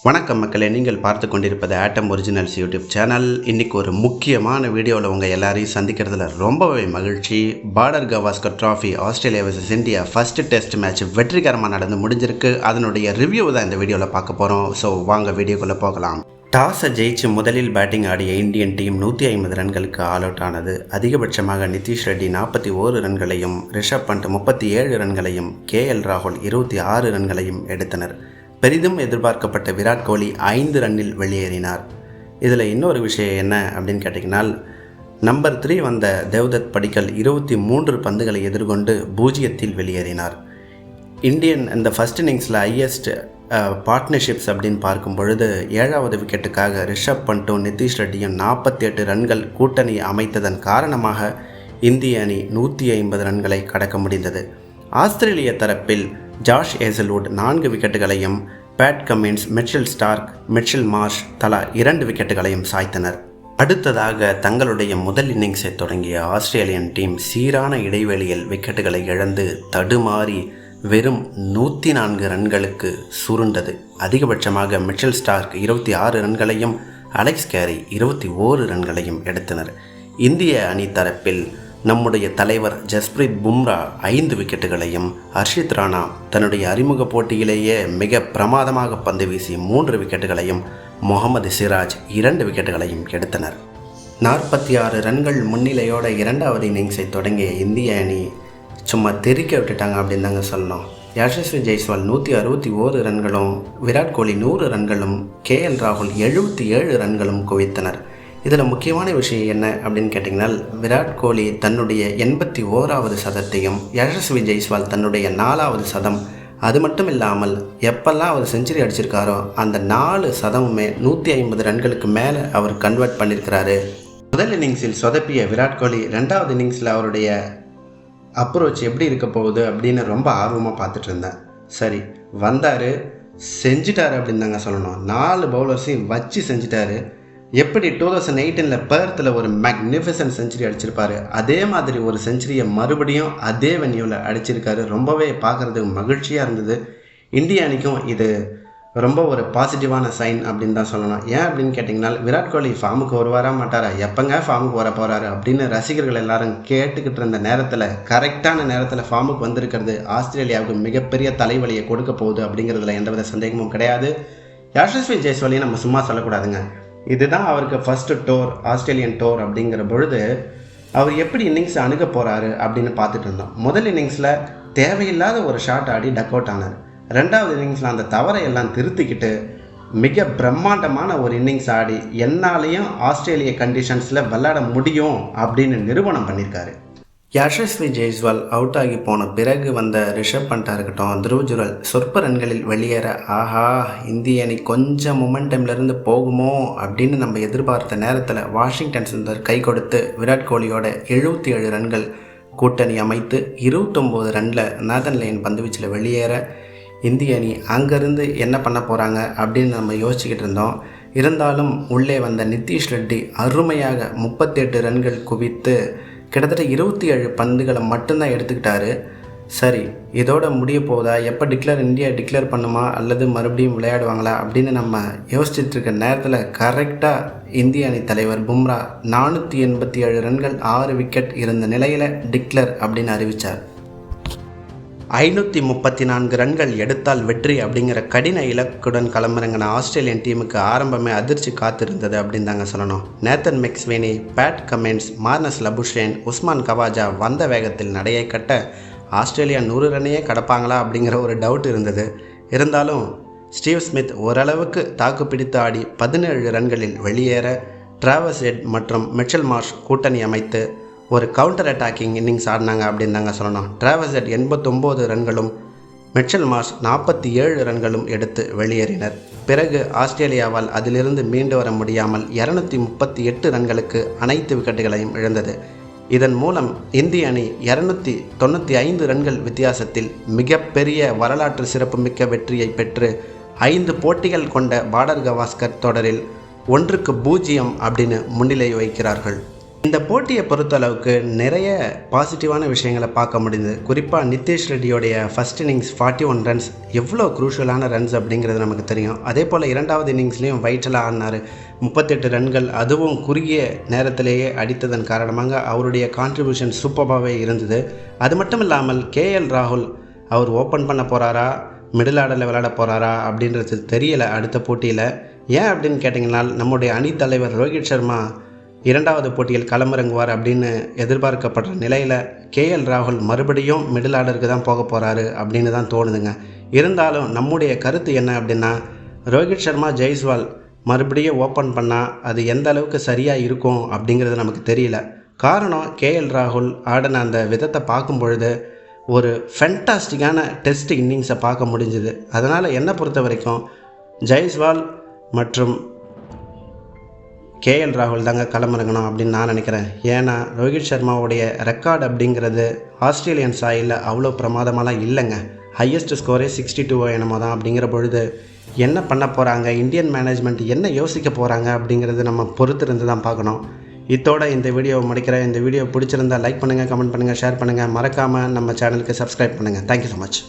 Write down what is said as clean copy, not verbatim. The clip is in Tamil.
வணக்கம் மக்களே, நீங்கள் பார்த்து கொண்டிருப்பது ஆட்டம் ஒரிஜினல்ஸ் யூடியூப் சேனல். இன்றைக்கி ஒரு முக்கியமான வீடியோவில் உங்கள் எல்லாரையும் சந்திக்கிறதுல ரொம்பவே மகிழ்ச்சி. Border Gavaskar trophy Australia vs India first test match வெற்றிகரமாக நடந்து முடிஞ்சிருக்கு. அதனுடைய ரிவ்யூ தான் இந்த வீடியோவில் பார்க்க போகிறோம். ஸோ வாங்க வீடியோக்குள்ளே போகலாம். டாஸை ஜெயிச்சு முதலில் பேட்டிங் ஆடிய இந்தியன் டீம் 150 ரன்களுக்கு ஆல் அவுட் ஆனது. அதிகபட்சமாக நிதிஷ் ரெட்டி 41 ரன்களையும், ரிஷப் பண்ட் 37 ரன்களையும், KL ராகுல் 26 ரன்களையும் எடுத்தனர். பெரிதும் எதிர்பார்க்கப்பட்ட விராட் கோலி 5 ரன்னில் வெளியேறினார். இதில் இன்னொரு விஷயம் என்ன அப்படின்னு கேட்டிங்கன்னா, நம்பர் 3 வந்த தேவ்தத் படிக்கல் 23 பந்துகளை எதிர்கொண்டு 0 வெளியேறினார். இந்தியன் இந்த ஃபஸ்ட் இன்னிங்ஸில் ஹையஸ்ட் பார்ட்னர்ஷிப்ஸ் அப்படின்னு பார்க்கும் பொழுது 7வது விக்கெட்டுக்காக ரிஷப் பண்ட்டும் நிதிஷ் ரெட்டியும் 48 ரன்கள் கூட்டணி அமைத்ததன் காரணமாக இந்திய அணி 150 ரன்களை கடக்க முடிந்தது. ஆஸ்திரேலிய தரப்பில் ஜாஷ் ஹேசல்வுட் 4 விக்கெட்டுகளையும், Pat Cummins, Mitchell Starc, Mitchell Marsh தலா 2 விக்கெட்டுகளையும் சாய்த்தனர். அடுத்ததாக தங்களுடைய முதல் இன்னிங்ஸை தொடங்கிய ஆஸ்திரேலியன் டீம் சீரான இடைவெளியில் விக்கெட்டுகளை இழந்து தடுமாறி வெறும் 104 ரன்களுக்கு சுருண்டது. அதிகபட்சமாக மிச்சல் ஸ்டார்க் 26 ரன்களையும், அலெக்ஸ் கேரி 21 ரன்களையும் எடுத்தனர். இந்திய அணி தரப்பில் நம்முடைய தலைவர் ஜஸ்பிரீத் பும்ரா 5 விக்கெட்டுகளையும், ஹர்ஷித் ராணா தன்னுடைய அறிமுக போட்டியிலேயே மிக பிரமாதமாக பந்து வீசி 3 விக்கெட்டுகளையும், முகமது சிராஜ் 2 விக்கெட்டுகளையும் எடுத்தனர். 46 ரன்கள் முன்னிலையோட 2வது இன்னிங்ஸை தொடங்கிய இந்திய அணி சும்மா தெறிக்க விட்டுட்டாங்க அப்படின்னு தாங்க சொல்லணும். யசஸ்வி ஜெய்ஸ்வால் 161 ரன்களும், விராட் கோலி 100 ரன்களும், KL ராகுல் 77 ரன்களும் குவித்தனர். இதில் முக்கியமான விஷயம் என்ன அப்படின்னு கேட்டிங்கன்னா, விராட் கோலி தன்னுடைய 81வது சதத்தையும், யசஸ்வி ஜெய்ஸ்வால் தன்னுடைய 4வது சதம், அது மட்டும் இல்லாமல் எப்பெல்லாம் அவர் செஞ்சுரி அடிச்சிருக்காரோ அந்த 4 சதமுமே 150 ரன்களுக்கு மேலே அவர் கன்வெர்ட் பண்ணியிருக்கிறாரு. முதல் இன்னிங்ஸில் சொதப்பிய விராட் கோலி 2வது இன்னிங்ஸில் அவருடைய அப்ரோச் எப்படி இருக்க போகுது அப்படின்னு ரொம்ப ஆர்வமாக பார்த்துட்டு இருந்தேன். சரி, வந்தார், செஞ்சிட்டாரு அப்படின்னு தாங்க சொல்லணும். 4 பவுலர்ஸையும் வச்சு செஞ்சிட்டாரு. எப்படி 2018 பெர்த்தில் ஒரு மேக்னிஃபிசன்ட் செஞ்சுரி அடிச்சிருப்பாரு, அதே மாதிரி ஒரு செஞ்சுரியை மறுபடியும் அதே வென்யூவில் அடிச்சிருக்காரு. ரொம்பவே பார்க்குறதுக்கு மகிழ்ச்சியாக இருந்தது. இந்திய அணிக்கும் இது ரொம்ப ஒரு பாசிட்டிவான சைன் அப்படின்னு தான் சொல்லணும். ஏன் அப்படின்னு கேட்டிங்கன்னா, விராட் கோலி ஃபார்முக்கு வருவாரா மாட்டாரா, எப்போங்க ஃபார்முக்கு வர போகிறாரு அப்படின்னு ரசிகர்கள் எல்லாரும் கேட்டுக்கிட்டு இருந்த நேரத்தில் கரெக்டான நேரத்தில் ஃபார்முக்கு வந்திருக்கிறது ஆஸ்திரேலியாவுக்கு மிகப்பெரிய தலைவலியை கொடுக்க போகுது அப்படிங்கிறதுல எந்தவித சந்தேகமும் கிடையாது. யசஸ்வி ஜெய்ஸ்வாலையும் நம்ம சும்மா சொல்லக்கூடாதுங்க. இதுதான் அவருக்கு ஃபஸ்ட்டு டோர், ஆஸ்திரேலியன் டோர் அப்படிங்கிற பொழுது அவர் எப்படி இன்னிங்ஸ் அணுக போகிறாரு அப்படின்னு பார்த்துட்டு இருந்தோம். முதல் இன்னிங்ஸில் தேவையில்லாத ஒரு ஷாட் ஆடி டக் அவுட் ஆனார். 2வது இன்னிங்ஸில் அந்த தவறை எல்லாம் திருத்திக்கிட்டு மிக பிரம்மாண்டமான ஒரு இன்னிங்ஸ் ஆடி என்னாலையும் ஆஸ்திரேலிய கண்டிஷன்ஸில் விளையாட முடியும் அப்படின்னு நிரூபணம் பண்ணியிருக்காரு. யசஸ்வி ஜெய்ஸ்வால் அவுட் ஆகி போன பிறகு வந்த ரிஷப் பண்டாக இருக்கட்டும், துருவ் ஜுரல் சொற்ப ரன்களில் வெளியேற, ஆஹா இந்திய அணி கொஞ்சம் மொமெண்டம்லேருந்து போகுமோ அப்படின்னு நம்ம எதிர்பார்த்த நேரத்தில் வாஷிங்டன் சுந்தர் கை கொடுத்து விராட் கோலியோட 77 ரன்கள் கூட்டணி அமைத்து 29 ரனில் நாதன் லைன் பந்துவீச்சில் வெளியேற, இந்திய அணி அங்கேருந்து என்ன பண்ண போகிறாங்க அப்படின்னு நம்ம யோசிச்சுக்கிட்டு இருந்தோம். இருந்தாலும் உள்ளே வந்த நிதிஷ் ரெட்டி அருமையாக 38 ரன்கள் குவித்து கிட்டத்தட்ட 27 பந்துகளை மட்டும்தான் எடுத்துக்கிட்டாரு. சரி, இதோட முடிய போதா, எப்போ இந்தியா டிக்ளேர் பண்ணுமா அல்லது மறுபடியும் விளையாடுவாங்களா அப்படின்னு நம்ம யோசிச்சுட்டு இருக்க நேரத்தில் கரெக்டாக இந்திய அணி தலைவர் பும்ரா 487 ரன்கள் 6 விக்கெட் இருந்த நிலையில் டிக்ளேர் அப்படின்னு அறிவித்தார். 534 ரன்கள் எடுத்தால் வெற்றி அப்படிங்கிற கடின இலக்குடன் களமிறங்கின ஆஸ்திரேலியன் டீமுக்கு ஆரம்பமே அதிர்ச்சி காத்திருந்தது அப்படின்னு தாங்க சொல்லணும். Nathan McSweeney, Pat Cummins, Marnus Labuschagne, Usman Khawaja வந்த வேகத்தில் நடையை கட்ட ஆஸ்திரேலியா 100 ரன்னையே கடப்பாங்களா அப்படிங்கிற ஒரு டவுட் இருந்தது. இருந்தாலும் ஸ்டீவ் ஸ்மித் ஓரளவுக்கு தாக்கு பிடித்து ஆடி 17 ரன்களில் வெளியேற, டிராவஸ் ஹெட் மற்றும் மிச்சல் மார்ஷ் கூட்டணி அமைத்து ஒரு கவுண்டர் அட்டாக்கிங் இன்னிங்ஸ் ஆடினாங்க அப்படின்னு தாங்க சொல்லணும். டிராவஸ் ஹெட் 89 ரன்களும், மிச்சல் மார்ஷ் 47 ரன்களும் எடுத்து வெளியேறினர். பிறகு ஆஸ்திரேலியாவால் அதிலிருந்து மீண்டு வர முடியாமல் 238 ரன்களுக்கு அனைத்து விக்கெட்டுகளையும் இழந்தது. இதன் மூலம் இந்திய அணி 295 ரன்கள் வித்தியாசத்தில் மிகப்பெரிய வரலாற்று சிறப்புமிக்க வெற்றியை பெற்று 5 போட்டிகள் கொண்ட பார்டர் கவாஸ்கர் தொடரில் 1-0 அப்படின்னு முன்னிலை வைக்கிறார்கள். இந்த போட்டியை பொறுத்தளவுக்கு நிறைய பாசிட்டிவான விஷயங்களை பார்க்க முடியுது. குறிப்பாக நித்தேஷ் ரெட்டியோடைய ஃபர்ஸ்ட் இன்னிங்ஸ் 41 ரன்ஸ் எவ்வளோ குரூஷியலான ரன்ஸ் அப்படிங்கிறது நமக்கு தெரியும். அதே போல் இரண்டாவது இன்னிங்ஸ்லேயும் வைட்டலாக ஆடினார். 38 ரன்கள், அதுவும் குறுகிய நேரத்திலேயே அடித்ததன் காரணமாக அவருடைய கான்ட்ரிபியூஷன் சூப்பராகவே இருந்தது. அது மட்டும் இல்லாமல் கேஎல் ராகுல் அவர் ஓப்பன் பண்ண போகிறாரா, மிடில் ஆர்டரில் விளையாட போகிறாரா அப்படின்றது தெரியலை அடுத்த போட்டியில். ஏன் அப்படின்னு கேட்டிங்கன்னா, நம்முடைய அணித் தலைவர் ரோஹித் சர்மா இரண்டாவது போட்டியில் களமிறங்குவார் அப்படின்னு எதிர்பார்க்கப்படுற நிலையில் கேஎல் ராகுல் மறுபடியும் மிடில் ஆர்டருக்கு தான் போக போகிறாரு அப்படின்னு தான் தோணுதுங்க. இருந்தாலும் நம்முடைய கருத்து என்ன அப்படின்னா, ரோஹித் சர்மா ஜெய்ஸ்வால் மறுபடியும் ஓப்பன் பண்ணால் அது எந்த அளவுக்கு சரியாக இருக்கும் அப்படிங்கிறது நமக்கு தெரியல. காரணம், கேஎல் ராகுல் ஆடின அந்த விதத்தை பார்க்கும் பொழுது ஒரு ஃபென்டாஸ்டிக்கான டெஸ்ட் இன்னிங்ஸை பார்க்க முடிஞ்சுது. அதனால் என்னை பொறுத்த வரைக்கும் ஜெய்ஸ்வால் மற்றும் கேஎல் ராகுல் தாங்க களமிறங்கணும் அப்படின்னு நான் நினைக்கிறேன். ஏன்னா ரோஹித் சர்மாவுடைய ரெக்கார்டு அப்படிங்கிறது ஆஸ்திரேலியன் சாயில் அவ்வளோ பிரமாதமாலாம் இல்லைங்க. ஹையஸ்ட் ஸ்கோரே 62 என்னமோ தான். அப்படிங்கிற பொழுது என்ன பண்ண போகிறாங்க, இந்தியன் மேனேஜ்மெண்ட் என்ன யோசிக்க போகிறாங்க அப்படிங்கிறது நம்ம பொறுத்திருந்து தான் பார்க்கணும். இதோட இந்த வீடியோவை முடிக்கிறேன். இந்த வீடியோ பிடிச்சிருந்தால் லைக் பண்ணுங்கள், கமெண்ட் பண்ணுங்கள், ஷேர் பண்ணுங்கள். மறக்காமல் நம்ம சேனலுக்கு சப்ஸ்கிரைப் பண்ணுங்கள். Thank you so much.